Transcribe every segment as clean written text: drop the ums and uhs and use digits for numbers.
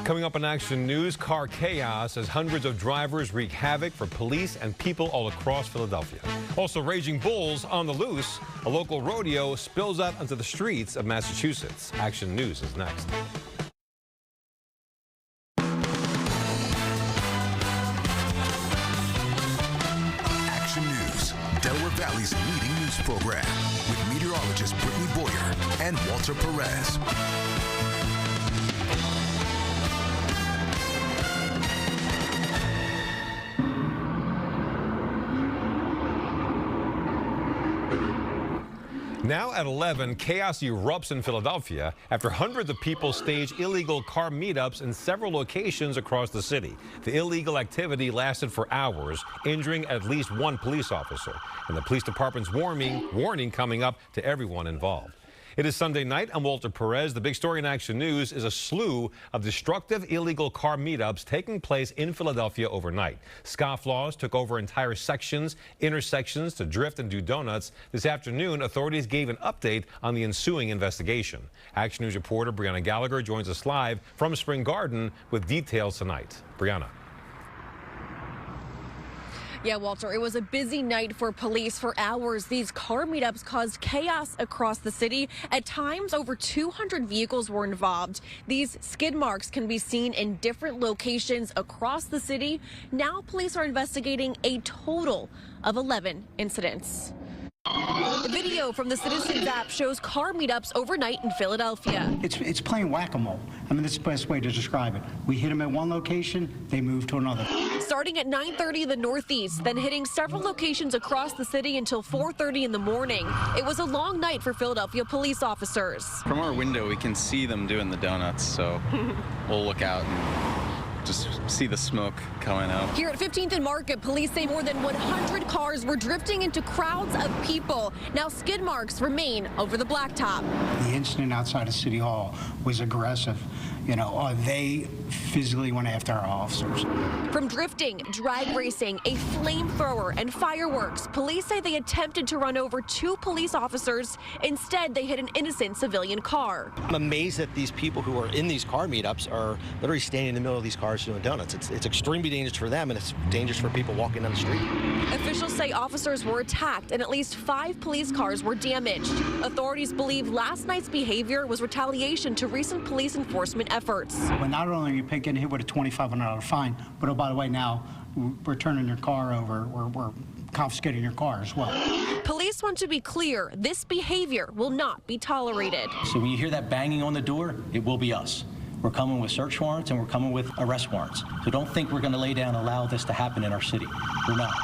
Coming up on Action News, car chaos as hundreds of drivers wreak havoc for police and people all across Philadelphia. Also, raging bulls on the loose. A local rodeo spills out onto the streets of Massachusetts. Action News is next. Action News, Delaware Valley's leading news program, with meteorologist Brittany Boyer and Walter Perez. Now at 11, chaos erupts in Philadelphia after hundreds of people stage illegal car meetups in several locations across the city. The illegal activity lasted for hours, injuring at least one police officer. And the police department's warning coming up to everyone involved. It is Sunday night. I'm Walter Perez. The big story in Action News is a slew of destructive illegal car meetups taking place in Philadelphia overnight. Scofflaws took over entire sections, intersections to drift and do donuts. This afternoon, authorities gave an update on the ensuing investigation. Action News reporter Brianna Gallagher joins us live from Spring Garden with details tonight. Brianna. Yeah, Walter, it was a busy night for police. For hours, these car meetups caused chaos across the city. At times, over 200 vehicles were involved. These skid marks can be seen in different locations across the city. Now, police are investigating a total of 11 incidents. The video from the Citizens app shows car meetups overnight in Philadelphia. It's playing whack-a-mole. I mean, that's the best way to describe it. We hit them at one location, they move to another. Starting at 9:30 in the Northeast, then hitting several locations across the city until 4:30 in the morning. It was a long night for Philadelphia police officers. From our window, we can see them doing the donuts, so we'll look out and just see the smoke coming out. Here at 15th and Market, police say more than 100 cars were drifting into crowds of people. Now skid marks remain over the blacktop. The incident outside of City Hall was aggressive. You know, they physically went after our officers. From drifting, drag racing, a flamethrower, and fireworks, police say they attempted to run over 2 police officers. Instead, they hit an innocent civilian car. I'm amazed that these people who are in these car meetups are literally standing in the middle of these cars doing donuts. It's extremely dangerous for them, and it's dangerous for people walking down the street. Officials say officers were attacked and at least 5 police cars were damaged. Authorities believe last night's behavior was retaliation to recent police enforcement efforts. But not only are you getting hit with a $2,500 fine, but oh, by the way, now we're turning your car over. We're confiscating your car as well. Police want to be clear, this behavior will not be tolerated. So when you hear that banging on the door, it will be us. We're coming with search warrants and we're coming with arrest warrants. So don't think we're going to lay down and allow this to happen in our city. We're not.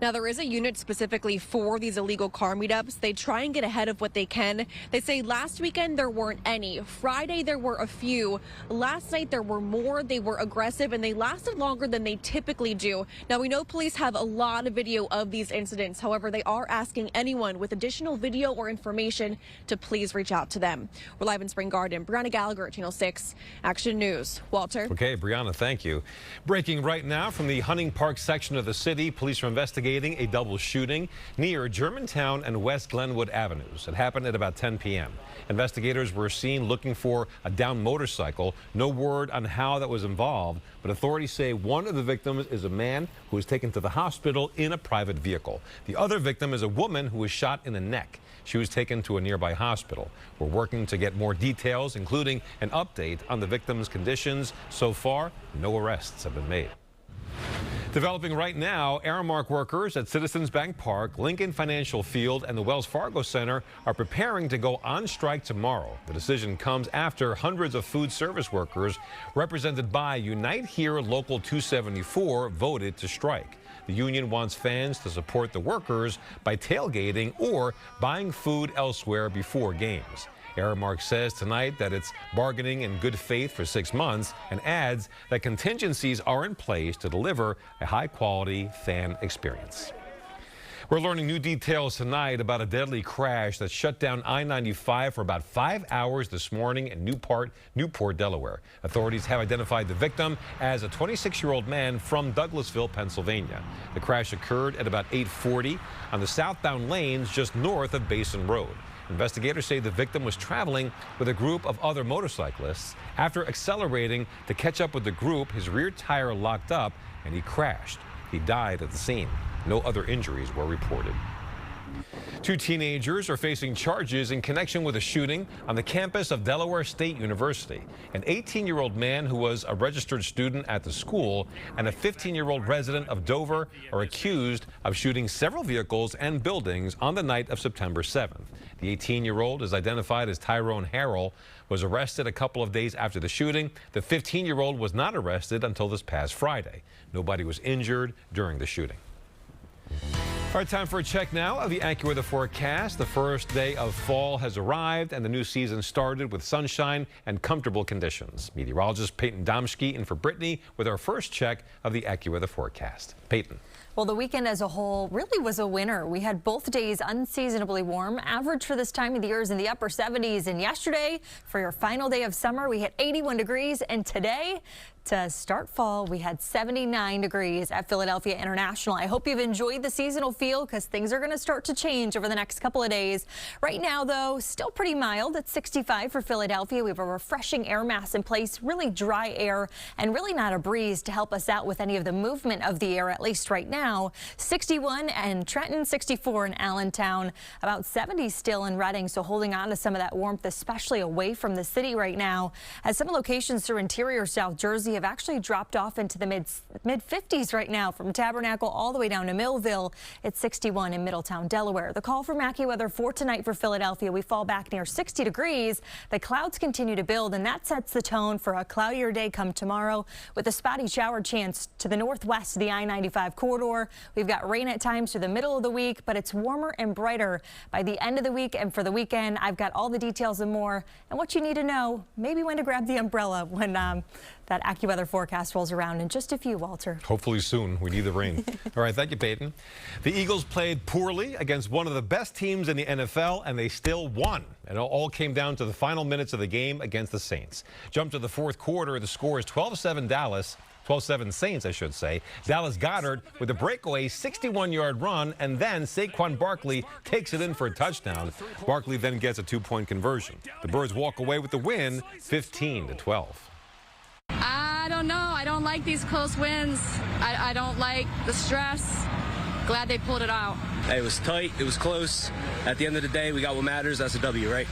Now, there is a unit specifically for these illegal car meetups. They try and get ahead of what they can. They say last weekend there weren't any. Friday there were a few. Last night there were more. They were aggressive and they lasted longer than they typically do. Now, we know police have a lot of video of these incidents. However, they are asking anyone with additional video or information to please reach out to them. We're live in Spring Garden. Brianna Gallagher, Channel 6, Action News. Walter. Okay, Brianna, thank you. Breaking right now from the Hunting Park section of the city, police are investigating a double shooting near Germantown and West Glenwood Avenues. It happened at about 10 p.m. Investigators were seen looking for a downed motorcycle. No word on how that was involved, but authorities say one of the victims is a man who was taken to the hospital in a private vehicle. The other victim is a woman who was shot in the neck. She was taken to a nearby hospital. We're working to get more details, including an update on the victim's conditions. So far, no arrests have been made. Developing right now, Aramark workers at Citizens Bank Park, Lincoln Financial Field, and the Wells Fargo Center are preparing to go on strike tomorrow. The decision comes after hundreds of food service workers, represented by Unite Here Local 274, voted to strike. The union wants fans to support the workers by tailgating or buying food elsewhere before games. Aramark says tonight that it's bargaining in good faith for 6 months and adds that contingencies are in place to deliver a high-quality fan experience. We're learning new details tonight about a deadly crash that shut down I-95 for about 5 hours this morning in Newport, Delaware. Authorities have identified the victim as a 26-year-old man from Douglasville, Pennsylvania. The crash occurred at about 8:40 on the southbound lanes just north of Basin Road. Investigators say the victim was traveling with a group of other motorcyclists. After accelerating to catch up with the group, his rear tire locked up and he crashed. He died at the scene. No other injuries were reported. Two teenagers are facing charges in connection with a shooting on the campus of Delaware State University. An 18-year-old man who was a registered student at the school and a 15-year-old resident of Dover are accused of shooting several vehicles and buildings on the night of September 7th. The 18-year-old is identified as Tyrone Harrell, was arrested a couple of days after the shooting. The 15-year-old was not arrested until this past Friday. Nobody was injured during the shooting. All right, time for a check now of the AccuWeather forecast. The first day of fall has arrived and the new season started with sunshine and comfortable conditions. Meteorologist Peyton Domschke in for Brittany with our first check of the AccuWeather forecast. Peyton. Well, the weekend as a whole really was a winner. We had both days unseasonably warm. Average for this time of the year is in the upper 70s. And yesterday, for your final day of summer, we hit 81 degrees. And today, to start fall, we had 79 degrees at Philadelphia International. I hope you've enjoyed the seasonal feel because things are going to start to change over the next couple of days. Right now, though, still pretty mild at 65 for Philadelphia. We have a refreshing air mass in place, really dry air, and really not a breeze to help us out with any of the movement of the air, at least right now. 61 in Trenton, 64 in Allentown, about 70 still in Reading, so holding on to some of that warmth, especially away from the city right now, as some locations through interior South Jersey have actually dropped off into the mid 50s right now, from Tabernacle all the way down to Millville. It's 61 in Middletown, Delaware. The call from AccuWeather for tonight for Philadelphia, we fall back near 60 degrees. The clouds continue to build, and that sets the tone for a cloudier day come tomorrow with a spotty shower chance to the northwest of the I-95 corridor. We've got rain at times through the middle of the week, but it's warmer and brighter by the end of the week and for the weekend. I've got all the details and more, and what you need to know, maybe when to grab the umbrella when that AccuWeather forecast rolls around in just a few, Walter. Hopefully soon. We need the rain. All right, thank you, Peyton. The Eagles played poorly against one of the best teams in the NFL, and they still won. It all came down to the final minutes of the game against the Saints. Jump to the fourth quarter. The score is 12-7 Dallas. 12-7 Saints, I should say. Dallas Goedert with a breakaway 61-yard run, and then Saquon Barkley takes it in for a touchdown. Barkley then gets a 2-point conversion. The Birds walk away with the win, 15-12. I don't know. I don't like these close wins. I don't like the stress. Glad they pulled it out. Hey, it was tight. It was close. At the end of the day, we got what matters. That's a W, right?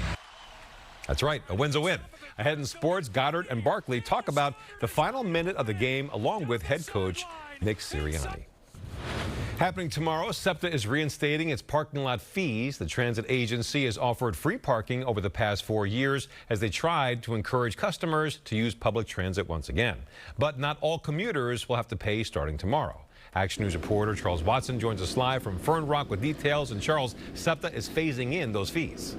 That's right. A win's a win. Ahead in sports, Goddard and Barkley talk about the final minute of the game along with head coach Nick Sirianni. Happening tomorrow, SEPTA is reinstating its parking lot fees. The transit agency has offered free parking over the past 4 years as they tried to encourage customers to use public transit once again. But not all commuters will have to pay starting tomorrow. Action News reporter Charles Watson joins us live from Fern Rock with details. And Charles, SEPTA is phasing in those fees.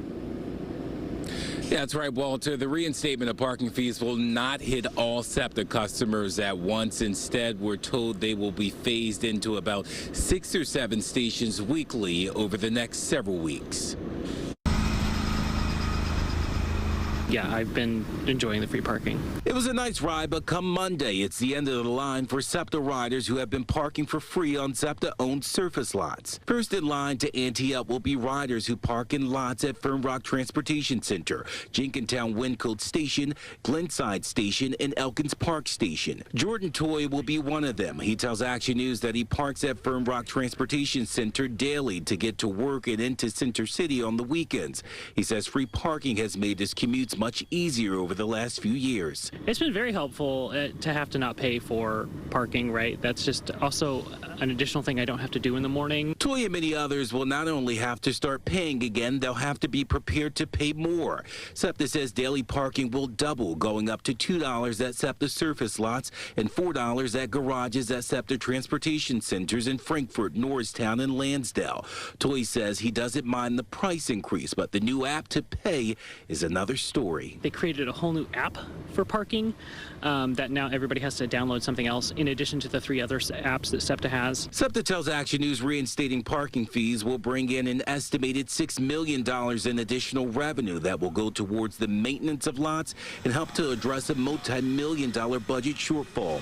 Yeah, that's right, Walter. The reinstatement of parking fees will not hit all SEPTA customers at once. Instead, we're told they will be phased into about 6 or 7 stations weekly over the next several weeks. Yeah, I've been enjoying the free parking. It was a nice ride, but come Monday, it's the end of the line for SEPTA riders who have been parking for free on SEPTA-owned surface lots. First in line to ante up will be riders who park in lots at Fern Rock Transportation Center, Jenkintown Wyncote Station, Glenside Station, and Elkins Park Station. Jordan Toy will be one of them. He tells Action News that he parks at Fern Rock Transportation Center daily to get to work and into Center City on the weekends. He says free parking has made his commutes much easier over the last few years. It's been very helpful to have to not pay for parking, right? That's just also an additional thing I don't have to do in the morning. Toy and many others will not only have to start paying again, they'll have to be prepared to pay more. SEPTA says daily parking will double, going up to $2 at SEPTA surface lots and $4 at garages at SEPTA transportation centers in Frankfort, Norristown, and Lansdale. Toy says he doesn't mind the price increase, but the new app to pay is another story. They created a whole new app for parking that now everybody has to download something else in addition to the 3 other apps that SEPTA has. SEPTA tells Action News reinstating parking fees will bring in an estimated $6 million in additional revenue that will go towards the maintenance of lots and help to address a multi-million-dollar budget shortfall.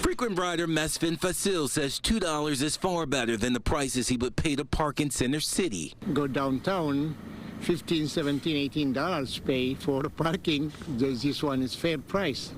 Frequent rider Mesfin Fasil says $2 is far better than the prices he would pay to park in Center City. Go downtown, $15, $17, $18 pay for the parking. This one is fair price.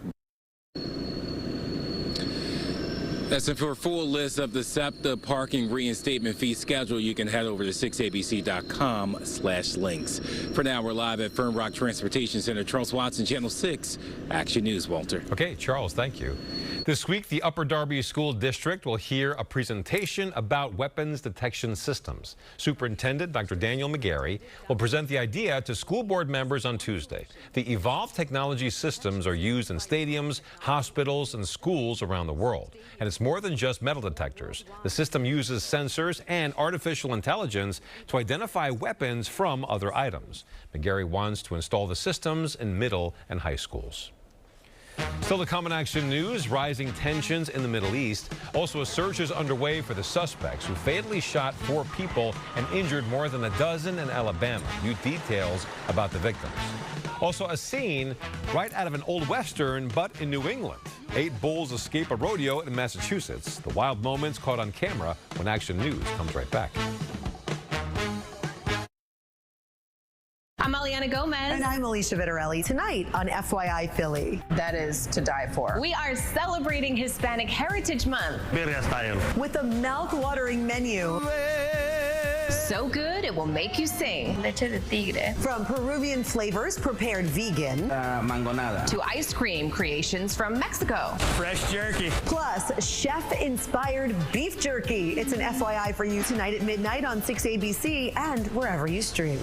That's it. For a full list of the SEPTA parking reinstatement fee schedule, you can head over to 6abc.com/links. For now, we're live at Fern Rock Transportation Center. Charles Watson, Channel 6, Action News, Walter. Okay, Charles, thank you. This week, the Upper Darby School District will hear a presentation about weapons detection systems. Superintendent Dr. Daniel McGarry will present the idea to school board members on Tuesday. The evolved technology systems are used in stadiums, hospitals, and schools around the world. And it's more than just metal detectors. The system uses sensors and artificial intelligence to identify weapons from other items. McGarry wants to install the systems in middle and high schools. Still to come in Action News, rising tensions in the Middle East. Also, a search is underway for the suspects who fatally shot 4 people and injured more than a dozen in Alabama. New details about the victims. Also, a scene right out of an old Western, but in New England. 8 bulls escape a rodeo in Massachusetts. The wild moments caught on camera when Action News comes right back. I'm Aliana Gomez. And I'm Alicia Vittorelli. Tonight on FYI Philly. That is to die for. We are celebrating Hispanic Heritage Month. With a mouth-watering menu. So good, it will make you sing. Leche de tigre. From Peruvian flavors prepared vegan. Mangonada. To ice cream creations from Mexico. Fresh jerky. Plus, chef-inspired beef jerky. It's an FYI for you tonight at midnight on 6ABC and wherever you stream.